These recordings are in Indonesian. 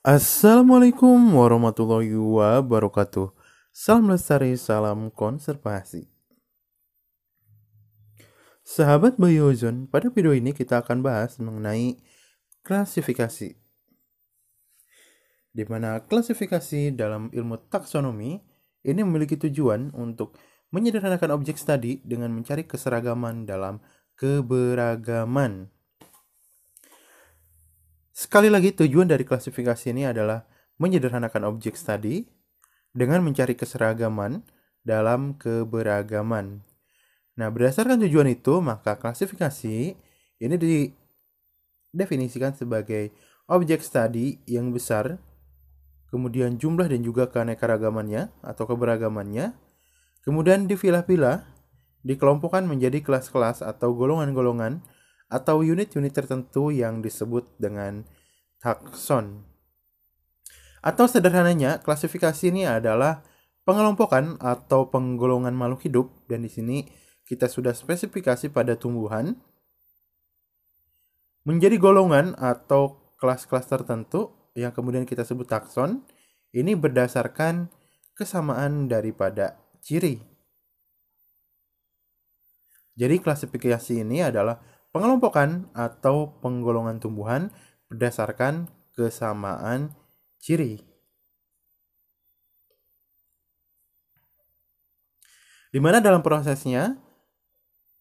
Assalamualaikum warahmatullahi wabarakatuh. Salam lestari, salam konservasi. Sahabat Biozone, pada video ini kita akan bahas mengenai klasifikasi. Di mana klasifikasi dalam ilmu taksonomi ini memiliki tujuan untuk menyederhanakan objek studi dengan mencari keseragaman dalam keberagaman. Sekali lagi, tujuan dari klasifikasi ini adalah menyederhanakan objek studi dengan mencari keseragaman dalam keberagaman. Nah, berdasarkan tujuan itu, maka klasifikasi ini didefinisikan sebagai objek studi yang besar, kemudian jumlah dan juga keanekaragamannya atau keberagamannya, kemudian dipilah-pilah, dikelompokkan menjadi kelas-kelas atau golongan-golongan atau unit-unit tertentu yang disebut dengan takson. Atau sederhananya, klasifikasi ini adalah pengelompokan atau penggolongan makhluk hidup, dan di sini kita sudah spesifikasi pada tumbuhan menjadi golongan atau kelas-kelas tertentu yang kemudian kita sebut takson. Ini berdasarkan kesamaan daripada ciri. Jadi klasifikasi ini adalah pengelompokan atau penggolongan tumbuhan berdasarkan kesamaan ciri. Di mana dalam prosesnya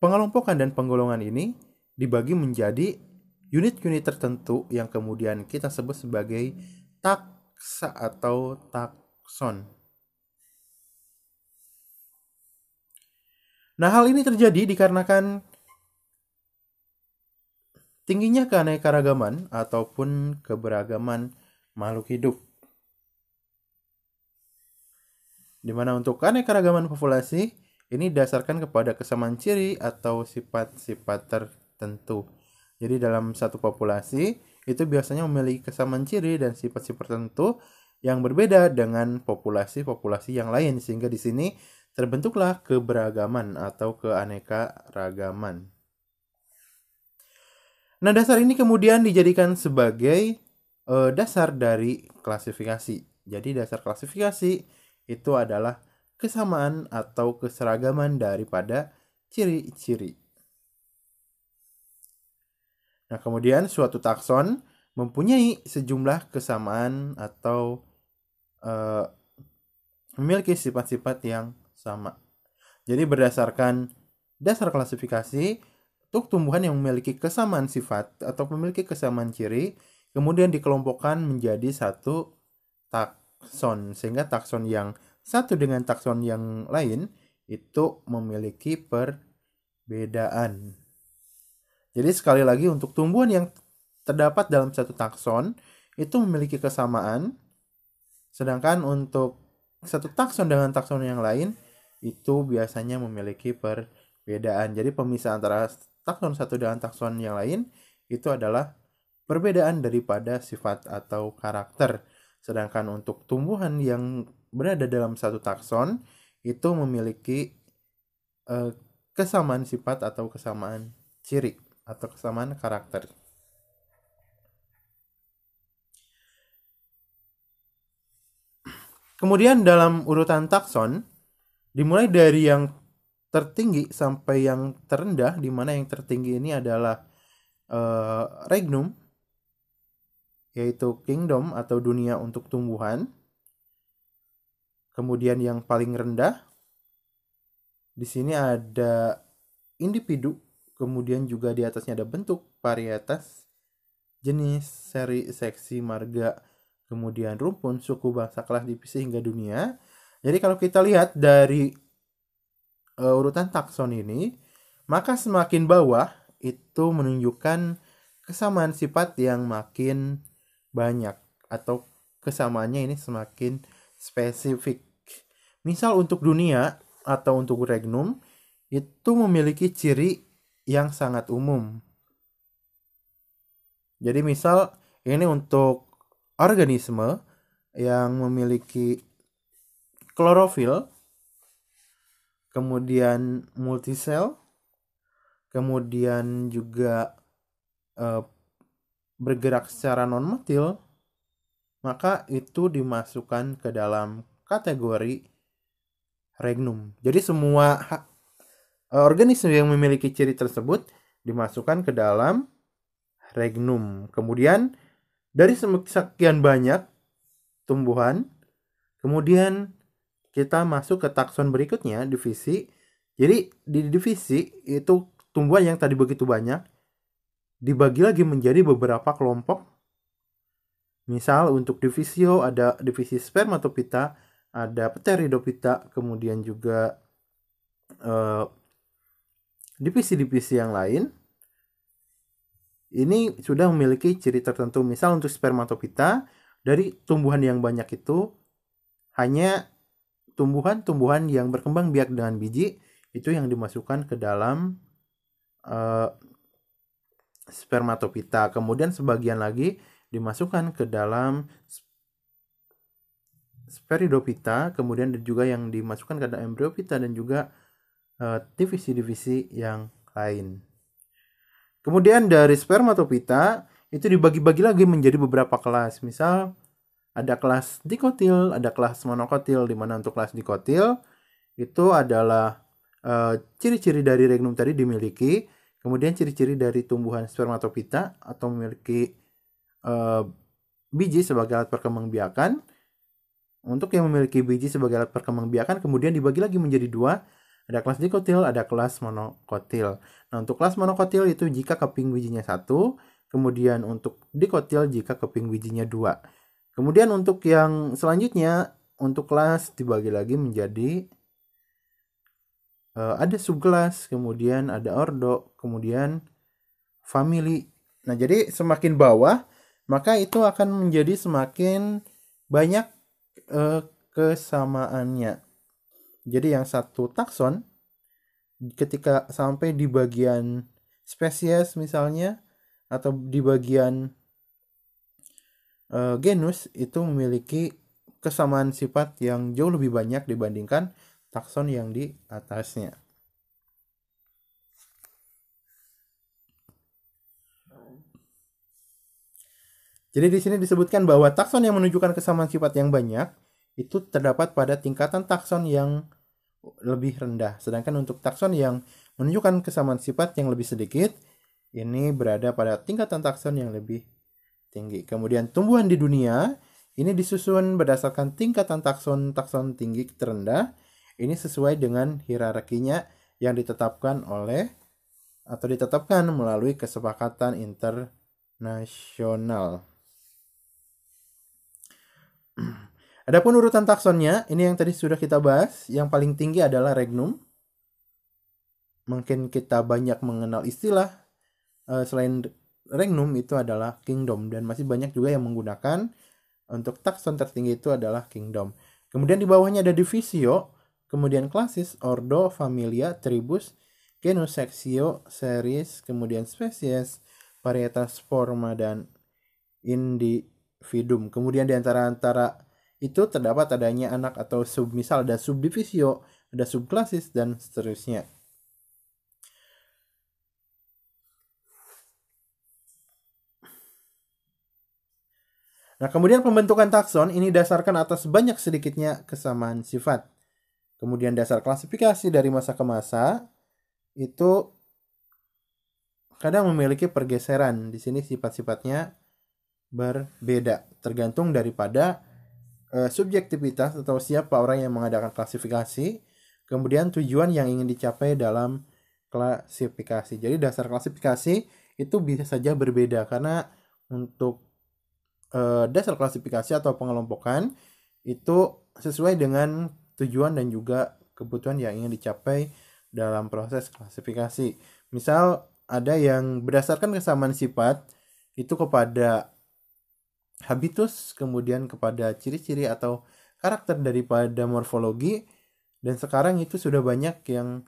pengelompokan dan penggolongan ini dibagi menjadi unit-unit tertentu yang kemudian kita sebut sebagai taksa atau takson. Nah, hal ini terjadi dikarenakan tingginya keanekaragaman ataupun keberagaman makhluk hidup. Di mana untuk keanekaragaman populasi ini didasarkan kepada kesamaan ciri atau sifat-sifat tertentu. Jadi dalam satu populasi itu biasanya memiliki kesamaan ciri dan sifat-sifat tertentu yang berbeda dengan populasi-populasi yang lain, sehingga di sini terbentuklah keberagaman atau keanekaragaman. Nah, dasar ini kemudian dijadikan sebagai dasar dari klasifikasi. Jadi dasar klasifikasi itu adalah kesamaan atau keseragaman daripada ciri-ciri. Nah, kemudian suatu takson mempunyai sejumlah kesamaan atau memiliki sifat-sifat yang sama. Jadi berdasarkan dasar klasifikasi, untuk tumbuhan yang memiliki kesamaan sifat atau memiliki kesamaan ciri, kemudian dikelompokkan menjadi satu takson, sehingga takson yang satu dengan takson yang lain itu memiliki perbedaan. Jadi sekali lagi, untuk tumbuhan yang terdapat dalam satu takson itu memiliki kesamaan, sedangkan untuk satu takson dengan takson yang lain itu biasanya memiliki perbedaan. Jadi pemisah antara takson satu dengan takson yang lain itu adalah perbedaan daripada sifat atau karakter. Sedangkan untuk tumbuhan yang berada dalam satu takson itu memiliki kesamaan sifat atau kesamaan ciri atau kesamaan karakter. Kemudian dalam urutan takson dimulai dari yang tertinggi sampai yang terendah, di mana yang tertinggi ini adalah regnum, yaitu kingdom atau dunia untuk tumbuhan. Kemudian yang paling rendah di sini ada individu, kemudian juga di atasnya ada bentuk, varietas, jenis, seri, seksi, marga, kemudian rumpun, suku, bangsa, kelas, divisi hingga dunia. Jadi kalau kita lihat dari urutan takson ini, maka semakin bawah itu menunjukkan kesamaan sifat yang makin banyak atau kesamaannya ini semakin spesifik. Misal untuk dunia atau untuk regnum itu memiliki ciri yang sangat umum. Jadi misal ini untuk organisme yang memiliki klorofil, kemudian multisel, kemudian juga bergerak secara non-motil, maka itu dimasukkan ke dalam kategori regnum. Jadi semua organisme yang memiliki ciri tersebut dimasukkan ke dalam regnum. Kemudian dari sekian banyak tumbuhan, kemudian kita masuk ke takson berikutnya, divisi. Jadi di divisi itu tumbuhan yang tadi begitu banyak dibagi lagi menjadi beberapa kelompok. Misal untuk divisio ada divisi spermatopita, ada pteridopita, kemudian juga divisi-divisi yang lain. Ini sudah memiliki ciri tertentu. Misal untuk spermatopita, dari tumbuhan yang banyak itu hanya tumbuhan-tumbuhan yang berkembang biak dengan biji itu yang dimasukkan ke dalam spermatopita. Kemudian sebagian lagi dimasukkan ke dalam Spheridopita, kemudian juga yang dimasukkan ke dalam Embryopita dan juga divisi-divisi yang lain. Kemudian dari Spermatopita itu dibagi-bagi lagi menjadi beberapa kelas. Misal ada kelas dikotil, ada kelas monokotil, di mana untuk kelas dikotil itu adalah ciri-ciri dari regnum tadi dimiliki, kemudian ciri-ciri dari tumbuhan Spermatopita atau memiliki biji sebagai alat perkembangbiakan. Untuk yang memiliki biji sebagai alat perkembangbiakan kemudian dibagi lagi menjadi dua, ada kelas dikotil, ada kelas monokotil. Nah, untuk kelas monokotil itu jika keping bijinya 1, kemudian untuk dikotil jika keping bijinya 2. Kemudian untuk yang selanjutnya, untuk kelas dibagi lagi menjadi ada subkelas, kemudian ada ordo, kemudian family. Nah, jadi semakin bawah, maka itu akan menjadi semakin banyak kesamaannya. Jadi yang satu takson ketika sampai di bagian spesies misalnya atau di bagian genus itu memiliki kesamaan sifat yang jauh lebih banyak dibandingkan takson yang di atasnya. Jadi di sini disebutkan bahwa takson yang menunjukkan kesamaan sifat yang banyak itu terdapat pada tingkatan takson yang lebih rendah. Sedangkan untuk takson yang menunjukkan kesamaan sifat yang lebih sedikit, ini berada pada tingkatan takson yang lebih tinggi. Kemudian tumbuhan di dunia ini disusun berdasarkan tingkatan takson tinggi terendah. Ini sesuai dengan hierarkinya yang ditetapkan melalui kesepakatan internasional. Adapun urutan taksonnya, ini yang tadi sudah kita bahas, yang paling tinggi adalah regnum. Mungkin kita banyak mengenal istilah selain regnum itu adalah kingdom, dan masih banyak juga yang menggunakan untuk takson tertinggi itu adalah kingdom. Kemudian di bawahnya ada divisio, kemudian klasis, ordo, familia, tribus, genus, seksio, series, kemudian spesies, varietas, forma, dan individuum. Kemudian di antara itu terdapat adanya anak atau sub, misal ada subdivisio, ada subklasis, dan seterusnya. Nah, kemudian pembentukan takson ini dasarkan atas banyak sedikitnya kesamaan sifat. Kemudian dasar klasifikasi dari masa ke masa itu kadang memiliki pergeseran. Di sini sifat-sifatnya berbeda tergantung daripada subjektivitas atau siapa orang yang mengadakan klasifikasi, kemudian tujuan yang ingin dicapai dalam klasifikasi. Jadi dasar klasifikasi itu bisa saja berbeda karena untuk dasar klasifikasi atau pengelompokan itu sesuai dengan tujuan dan juga kebutuhan yang ingin dicapai dalam proses klasifikasi. Misal ada yang berdasarkan kesamaan sifat itu kepada habitus, kemudian kepada ciri-ciri atau karakter daripada morfologi, dan sekarang itu sudah banyak yang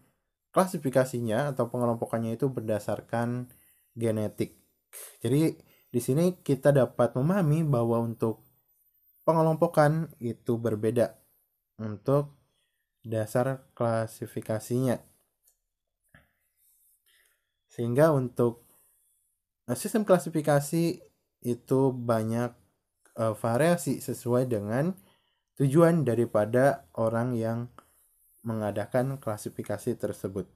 klasifikasinya atau pengelompokannya itu berdasarkan genetik. Jadi di sini kita dapat memahami bahwa untuk pengelompokan itu berbeda untuk dasar klasifikasinya. Sehingga untuk sistem klasifikasi itu banyak variasi sesuai dengan tujuan daripada orang yang mengadakan klasifikasi tersebut.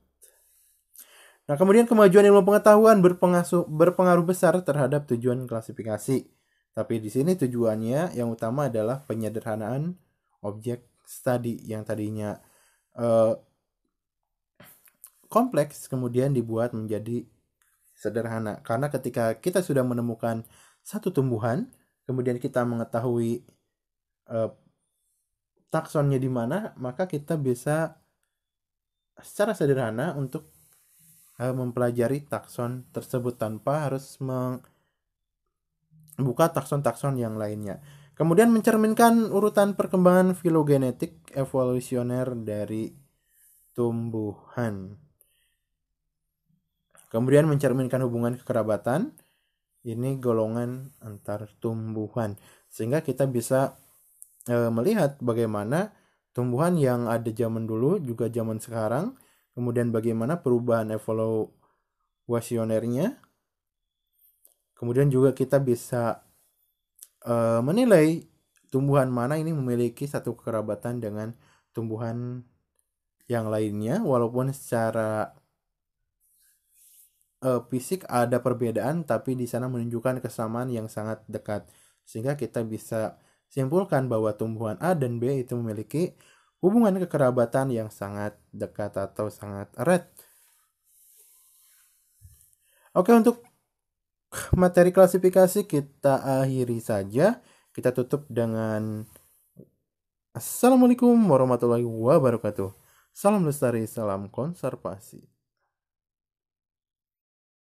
Nah, kemudian kemajuan ilmu pengetahuan berpengaruh besar terhadap tujuan klasifikasi. Tapi di sini tujuannya yang utama adalah penyederhanaan objek studi yang tadinya kompleks kemudian dibuat menjadi sederhana. Karena ketika kita sudah menemukan satu tumbuhan, kemudian kita mengetahui taksonnya di mana, maka kita bisa secara sederhana untuk mempelajari takson tersebut tanpa harus membuka takson-takson yang lainnya. Kemudian mencerminkan urutan perkembangan filogenetik evolusioner dari tumbuhan. Kemudian mencerminkan hubungan kekerabatan, ini golongan antar tumbuhan. Sehingga kita bisa melihat bagaimana tumbuhan yang ada zaman dulu juga zaman sekarang, kemudian bagaimana perubahan evolusionernya. Kemudian juga kita bisa menilai tumbuhan mana ini memiliki satu kekerabatan dengan tumbuhan yang lainnya, walaupun secara fisik ada perbedaan, tapi di sana menunjukkan kesamaan yang sangat dekat. Sehingga kita bisa simpulkan bahwa tumbuhan A dan B itu memiliki hubungan kekerabatan yang sangat dekat atau sangat erat. Oke, untuk materi klasifikasi kita akhiri saja. Kita tutup dengan Assalamualaikum warahmatullahi wabarakatuh. Salam lestari, salam konservasi.